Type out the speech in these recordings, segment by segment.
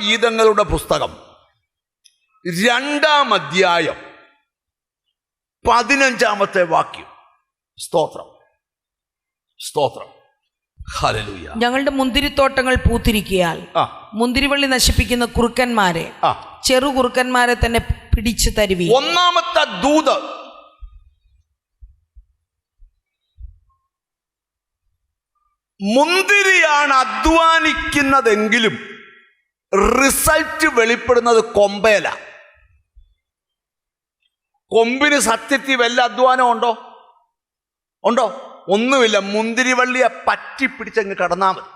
ഗീതങ്ങളുടെ പുസ്തകം 2-ാം അധ്യായം 15-ാമത്തെ വാക്യം. സ്തോത്രം, സ്തോത്രം, ഹല്ലേലൂയ. ഞങ്ങളുടെ മുന്തിരിത്തോട്ടങ്ങൾ പൂത്തിരിക്കയാൽ മുന്തിരിവള്ളി നശിപ്പിക്കുന്ന കുറുക്കന്മാരെ, ചെറു കുറുക്കന്മാരെ തന്നെ പിടിച്ചു തരുവി. ഒന്നാമത്തെ ദൂത് മുന്തിരിയാണ് അധ്വാനിക്കുന്നതെങ്കിലും റിസൾട്ട് വെളിപ്പെടുന്നത് കൊമ്പേല. കൊമ്പിന് സത്യത്തിൽ വല്ല അധ്വാനം ഉണ്ടോ? ഉണ്ടോ? ഒന്നുമില്ല. മുന്തിരിവള്ളിയെ പറ്റിപ്പിടിച്ചങ്ങ് കടന്നാൽ മതി.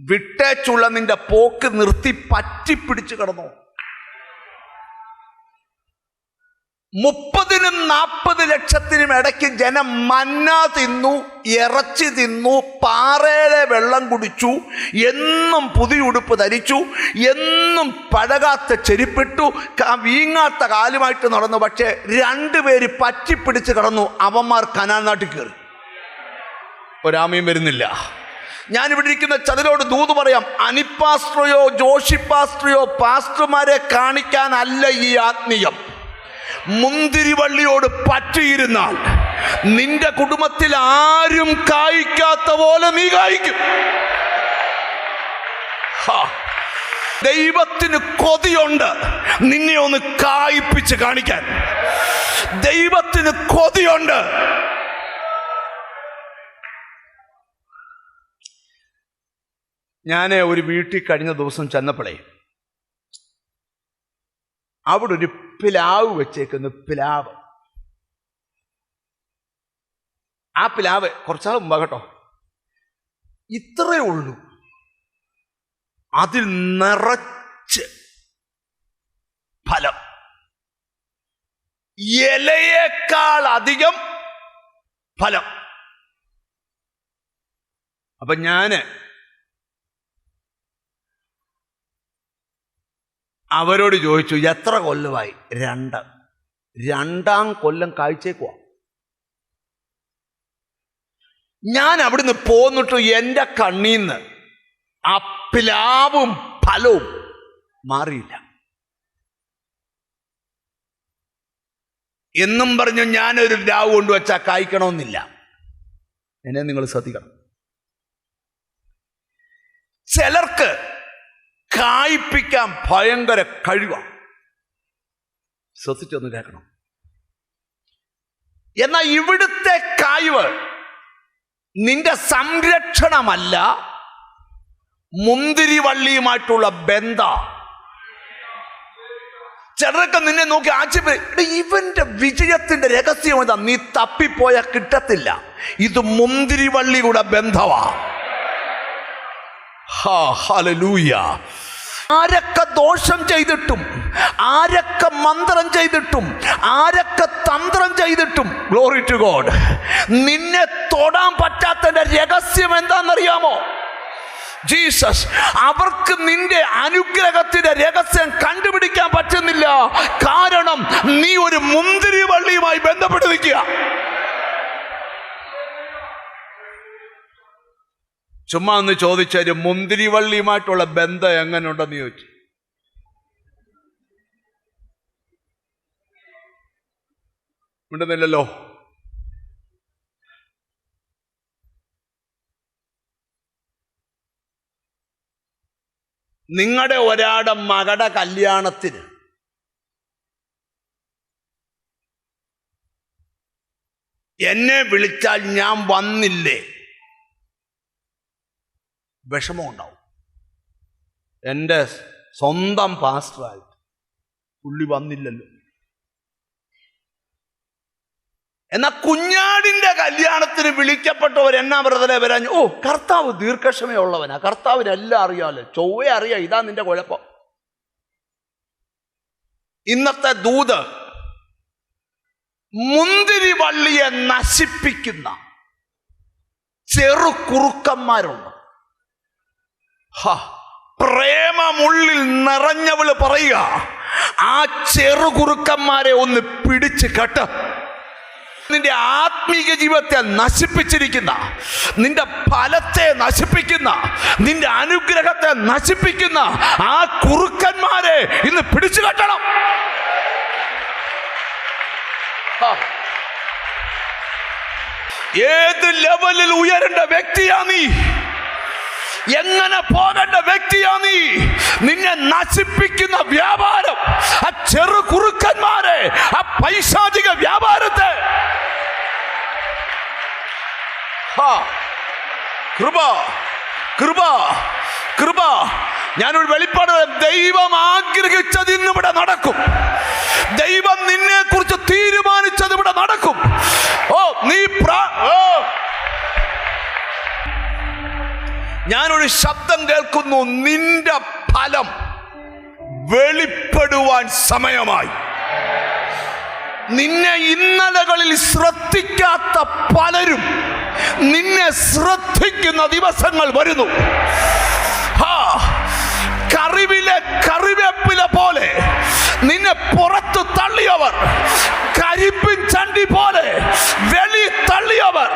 വിട്ടേച്ചുള്ള നിന്റെ പോക്ക് നിർത്തി പറ്റിപ്പിടിച്ച് കടന്നോ. 30-40 ലക്ഷത്തിനും ഇടയ്ക്ക് ജനം മന്ന തിന്നു, ഇറച്ചി തിന്നു, പാറയിലെ വെള്ളം കുടിച്ചു, എന്നും പുതിയ ഉടുപ്പ് ധരിച്ചു, എന്നും പഴകാത്ത ചെരുപ്പിട്ടു, വീങ്ങാത്ത കാലുമായിട്ട് നടന്നു. പക്ഷേ 2 പേര് പറ്റിപ്പിടിച്ച് കടന്നു. അവന്മാർ കനാൻ നാട്ടിൽ കയറി. ഒരാമയും വരുന്നില്ല. ഞാനിവിടെ ഇരിക്കുന്ന ചതിലോട് ദൂത് പറയാം. അനിപ്പാസ്ട്രയോ ജോഷി പാസ്ട്രയോ പാസ്റ്റർമാരെ കാണിക്കാനല്ല ഈ ആത്മീയം. മുന്തിരിവള്ളിയോട് പറ്റിയിരുന്നാൽ നിന്റെ കുടുംബത്തിൽ ആരും കായ്ക്കാത്ത പോലെ നീ കായ്ക്കും. ദൈവത്തിന് കൊതിയുണ്ട് നിന്നെ ഒന്ന് കായ്പിച്ച് കാണിക്കാൻ. ദൈവത്തിന് കൊതിയുണ്ട്. ഞാൻ ഒരു വീട്ടിൽ കഴിഞ്ഞ ദിവസം ചെന്നപ്പോഴേ അവിടെ ഒരു പിലാവ് വെച്ചേക്കുന്ന പിലാവ്. ആ പിലാവ് കുറച്ചാൾ മുമ്പ് കേട്ടോ, ഇത്രയേ ഉള്ളൂ. അതിൽ നിറച്ച് ഫലം, ഇലയേക്കാൾ അധികം ഫലം. അപ്പൊ ഞാന് അവരോട് ചോദിച്ചു, എത്ര കൊല്ലമായി? 2. 2-ാം കൊല്ലം കാഴ്ചയ്ക്കുവാ. ഞാൻ അവിടുന്ന് പോന്നിട്ട് എൻ്റെ കണ്ണീന്ന് ആ പ്ലാവും ഫലവും മാറിയില്ല. എന്നും പറഞ്ഞു ഞാനൊരു പ്ലാവ് കൊണ്ടുവച്ചാൽ കായ്ക്കണമെന്നില്ല. എന്നെ നിങ്ങൾ ശ്രദ്ധിക്കണം. ചിലർക്ക് കായ്പിക്കാൻ ഭയങ്കര കഴിവാണ്. ശ്രദ്ധിച്ചൊന്ന് കേൾക്കണം. എന്നാൽ ഇവിടുത്തെ കായ്വ് നിന്റെ സംരക്ഷണമല്ല, മുന്തിരിവള്ളിയുമായിട്ടുള്ള ബന്ധം. ചിലരൊക്കെ നിന്നെ നോക്കി ആശ്ചര്യപ്പെടും, ഇവന്റെ വിജയത്തിന്റെ രഹസ്യം എന്താ? നീ തപ്പിപ്പോയാൽ കിട്ടത്തില്ല. ഇത് മുന്തിരിവള്ളിയുടെ ബന്ധമാ. ഹല്ലേലൂയ. ആരൊക്കെ ദോഷം ചെയ്തിട്ടും, ആരൊക്കെ മന്ത്രം ചെയ്തിട്ടും, ആരൊക്കെ തന്ത്രം ചെയ്തിട്ടും, ഗ്ലോറി ടു ഗോഡ്, നിന്നെ തൊടാൻ പറ്റാത്തതിന്റെ രഹസ്യം എന്താണെന്നറിയാമോ? ജീസസ്. അവർക്ക് നിന്റെ അനുഗ്രഹത്തിന്റെ രഹസ്യം കണ്ടുപിടിക്കാൻ പറ്റുന്നില്ല. കാരണം നീ ഒരു മുന്തിരിവള്ളിയുമായി ബന്ധപ്പെട്ട് നിൽക്കുക. ചുമ്മാ ഒന്ന് ചോദിച്ചാൽ മുന്തിരിവള്ളിയുമായിട്ടുള്ള ബന്ധം എങ്ങനെയുണ്ടെന്ന് ചോദിച്ചു. ഉണ്ടെന്നില്ലല്ലോ. നിങ്ങളുടെ ഒരാളുടെ മകളുടെ കല്യാണത്തിന് എന്നെ വിളിച്ചാൽ ഞാൻ വന്നില്ലേ, വിഷമം ഉണ്ടാവും. എൻ്റെ സ്വന്തം പാസ്റ്ററായിട്ട് പുള്ളി വന്നില്ലല്ലോ. എന്നാൽ കുഞ്ഞാടിൻ്റെ കല്യാണത്തിന് വിളിക്കപ്പെട്ടവർ എന്നാ ബ്രദറെ വരാൻ? ഓ, കർത്താവ് ദീർഘക്ഷമയുള്ളവനാ, കർത്താവിനെല്ലാം അറിയാമല്ലോ, ചൊവ്വേ അറിയാം, ഇതാ നിന്റെ കുഴപ്പം. ഇന്നത്തെ ദൂത് മുന്തിരിവള്ളിയെ നശിപ്പിക്കുന്ന ചെറു കുറുക്കന്മാരുണ്ട്. പ്രേമമുള്ളിൽ നിറഞ്ഞവള് പറയുക, ആ ചെറുകുറുക്കന്മാരെ ഒന്ന് പിടിച്ച് കെട്ട്. നിന്റെ ആത്മീയ ജീവിതത്തെ നശിപ്പിച്ചിരിക്കുന്ന, നിന്റെ ഫലത്തെ നശിപ്പിക്കുന്ന, നിന്റെ അനുഗ്രഹത്തെ നശിപ്പിക്കുന്ന ആ കുറുക്കന്മാരെ ഇന്ന് പിടിച്ചു കെട്ടണം. ഏത് ലെവലിൽ ഉയരേണ്ട വ്യക്തിയാ നീ? എങ്ങനെ പോകേണ്ട വ്യക്തിയാ നീ? നിന്നെ നശിപ്പിക്കുന്ന വ്യാപാരം, ആ ചെറു കുറുക്കന്മാരെ, ആ പൈശാചിക വ്യാപാരത്തെ കൃപ കൃപ കൃപ. ഞാനൊരു വെളിപ്പാട്, ദൈവം ആഗ്രഹിച്ചത് ഇന്നിവിടെ നടക്കും. ദൈവം നിന്നെ കുറിച്ച് തീരുമാനിച്ചത് ഇവിടെ നടക്കും. ഞാനൊരു ശബ്ദം കേൾക്കുന്നു, നിന്റെ ഫലം വെളിപ്പെടുവാൻ സമയമായി. നിന്നെ ഇന്നലകളിൽ ശ്രദ്ധിക്കാത്ത പലരും നിന്നെ ശ്രദ്ധിക്കുന്ന ദിവസങ്ങൾ വരുന്നു. കറിവിലെ കറിവേപ്പില പോലെ നിന്നെ പുറത്ത് തള്ളിയവർ, കരിമ്പിൻ ചണ്ടി പോലെ വെളി തള്ളിയവർ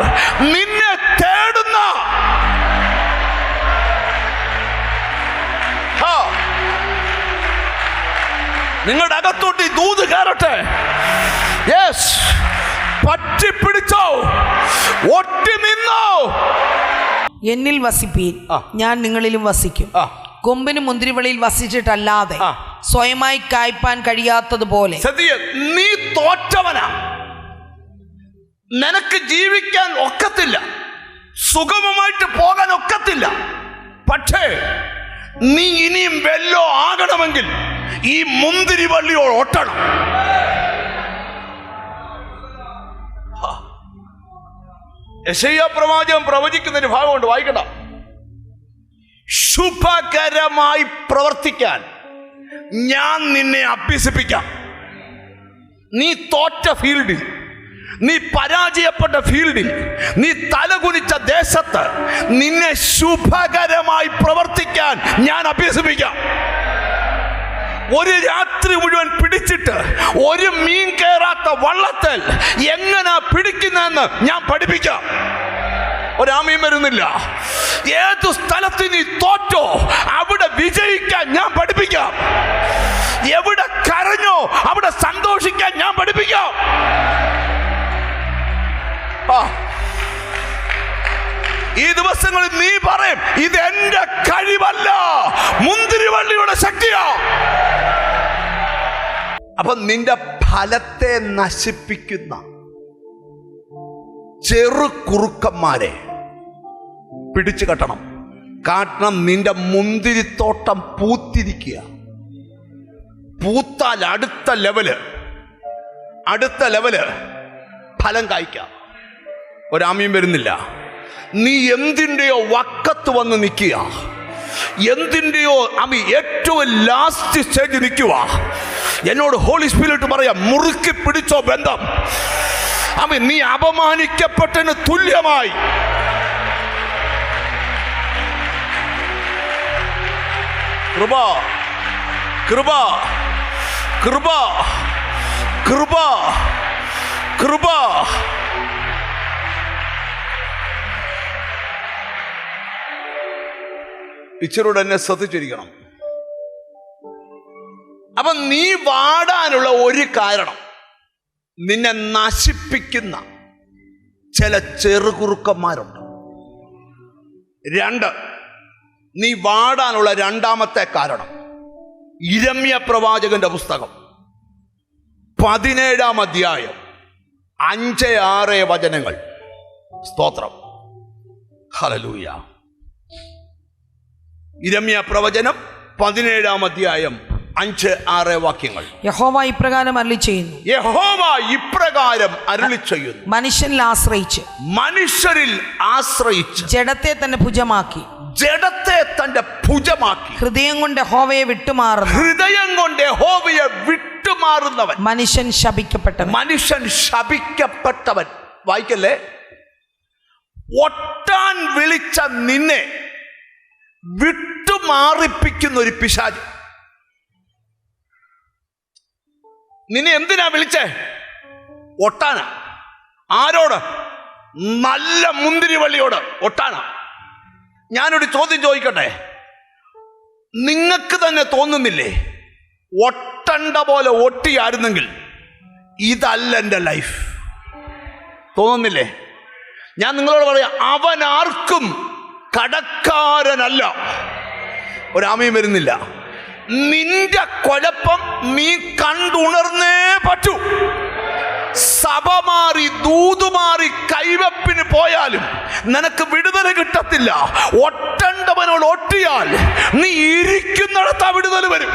നിന്നെ തേടുന്ന നിങ്ങളുടെ അകത്തോട്ട് ഈ ദൂത് കയറട്ടെ. യെസ്, പറ്റിപ്പിടിച്ചോ, ഒട്ടി നിന്നോ. എന്നിൽ വസിപ്പീൻ, ഞാൻ നിങ്ങളിലും വസിക്കും. കൊമ്പിന് മുന്തിരിവള്ളിയിൽ വസിച്ചിട്ടല്ലാതെ സ്വയമായി കായ്പാൻ കഴിയാത്തതുപോലെ. നീ തോറ്റവനാ. നിനക്ക് ജീവിക്കാൻ ഒക്കത്തില്ല, സുഗമമായിട്ട് പോകാൻ ഒക്കത്തില്ല. പക്ഷേ നീ ഇനിയും വെല്ലോ ആകണമെങ്കിൽ ഈ മുന്തിരിവള്ളിയോട് ഒട്ടണം. യെശയ്യാ പ്രവാചകൻ പ്രവചിക്കുന്നതിന് ഭാഗമുണ്ട്, വായിക്കണ്ട. ശുഭകരമായി പ്രവർത്തിക്കാൻ ഞാൻ നിന്നെ അഭ്യസിപ്പിക്കാം. നീ തോറ്റ ഫീൽഡിൽ, നീ പരാജയപ്പെട്ട ഫീൽഡിൽ, നീ തലകുനിച്ച ദേശത്ത് നിന്നെ ശുഭകരമായി പ്രവർത്തിക്കാൻ ഞാൻ അഭ്യസിപ്പിക്കാം. ഒരു രാത്രി മുഴുവൻ പിടിച്ചിട്ട് ഒരു മീൻ കയറാത്ത വള്ളത്തിൽ എങ്ങനെ പിടിക്കുന്നതെന്ന് ഞാൻ പഠിപ്പിക്കാം. ഒരാമയും വരുന്നില്ല. ഏത് സ്ഥലത്ത് നീ തോറ്റോ അവിടെ വിജയിക്കാൻ ഞാൻ പഠിപ്പിക്കാം. എവിടെ കരഞ്ഞോ അവിടെ സന്തോഷിക്കാൻ ഞാൻ പഠിപ്പിക്കാം. ഈ ദിവസങ്ങളിൽ നീ പറയും, ഇത് എന്റെ കഴിവല്ല, മുന്തിരിവള്ളിയുടെ ശക്തിയാ. അപ്പൊ നിന്റെ ഫലത്തെ നശിപ്പിക്കുന്ന ചെറു കുറുക്കന്മാരെ പിടിച്ചു കെട്ടണം. കാരണം നിന്റെ മുന്തിരിത്തോട്ടം പൂത്തിരിക്കുക. പൂത്താൽ അടുത്ത ലെവല് ഫലം കായ്ക്കാം. ഒരാമയും വരുന്നില്ല. നീ എന്തിൻ്റെയോ വക്കത്ത് വന്ന് നിൽക്കുക, എന്തിൻ്റെയോ ഏറ്റവും ലാസ്റ്റ് സ്റ്റേജ് നിൽക്കുക. എന്നോട് ഹോളി സ്പിരിറ്റ് പറയാം, മുറുക്കി പിടിച്ചോ ബന്ധം. നീ അപമാനിക്കപ്പെട്ടതിന് തുല്യമായി. കൃപ കൃപ കൃപ കൃപ കൃപ. ഇച്ചിരൂടെ എന്നെ ശ്രദ്ധിച്ചിരിക്കണം. അപ്പൊ നീ വാടാനുള്ള ഒരു കാരണം, നിന്നെ നശിപ്പിക്കുന്ന ചില ചെറുകുറുക്കന്മാരുണ്ട്. 2, നീ വാടാനുള്ള രണ്ടാമത്തെ കാരണം, യിരെമ്യാ പ്രവാചകന്റെ പുസ്തകം 17-ാം അധ്യായം 5-6 വചനങ്ങൾ. സ്തോത്രം, ഹല്ലേലൂയ. യിരെമ്യാ പ്രവചനം 17-ാം അധ്യായം 5-6 വാക്യങ്ങൾ. യഹോവ ഇപ്രകാരം അരുളിച്ചെയ്യുന്നു, യഹോവ ഇപ്രകാരം അരുളിച്ചെയ്യുന്നു, മനുഷ്യരിൽ ആശ്രയിച്ച് ജഡത്തെ തന്റെ ഭുജമാക്കി, ഹൃദയം കൊണ്ട് യഹോവയെ വിട്ടുമാറുന്നവൻ മനുഷ്യൻ ശപിക്കപ്പെട്ടവൻ. വായിക്കല്ലേ? ഒട്ടാൻ വിളിച്ച നിന്നെ വിട്ടുമാറിപ്പിക്കുന്ന ഒരു പിശാച്. നിന്നെ എന്തിനാ വിളിച്ചേ? ഒട്ടാനാ. ആരോട്? നല്ല മുന്തിരിവള്ളിയോട് ഒട്ടാന. ഞാനൊരു ചോദ്യം ചോദിക്കട്ടെ, നിങ്ങൾക്ക് തന്നെ തോന്നുന്നില്ലേ ഒട്ടണ്ട പോലെ ഒട്ടിയായിരുന്നെങ്കിൽ ഇതല്ല എൻ്റെ ലൈഫ്? തോന്നുന്നില്ലേ? ഞാൻ നിങ്ങളോട് പറയാം, അവൻ ആർക്കും കടക്കാരനല്ല. ഒരാമയും വരുന്നില്ല. നിന്റെ കുഴപ്പം നീ കണ്ടുണർന്നേ പറ്റൂ. സഭ മാറി, ദൂതുമാറി, കൈവപ്പിന് പോയാലും നിനക്ക് വിടുതൽ കിട്ടത്തില്ല. ഒട്ടണ്ടവനോട് ഒട്ടിയാൽ നീ ഇരിക്കുന്നിടത്ത് വിടുതൽ വരും.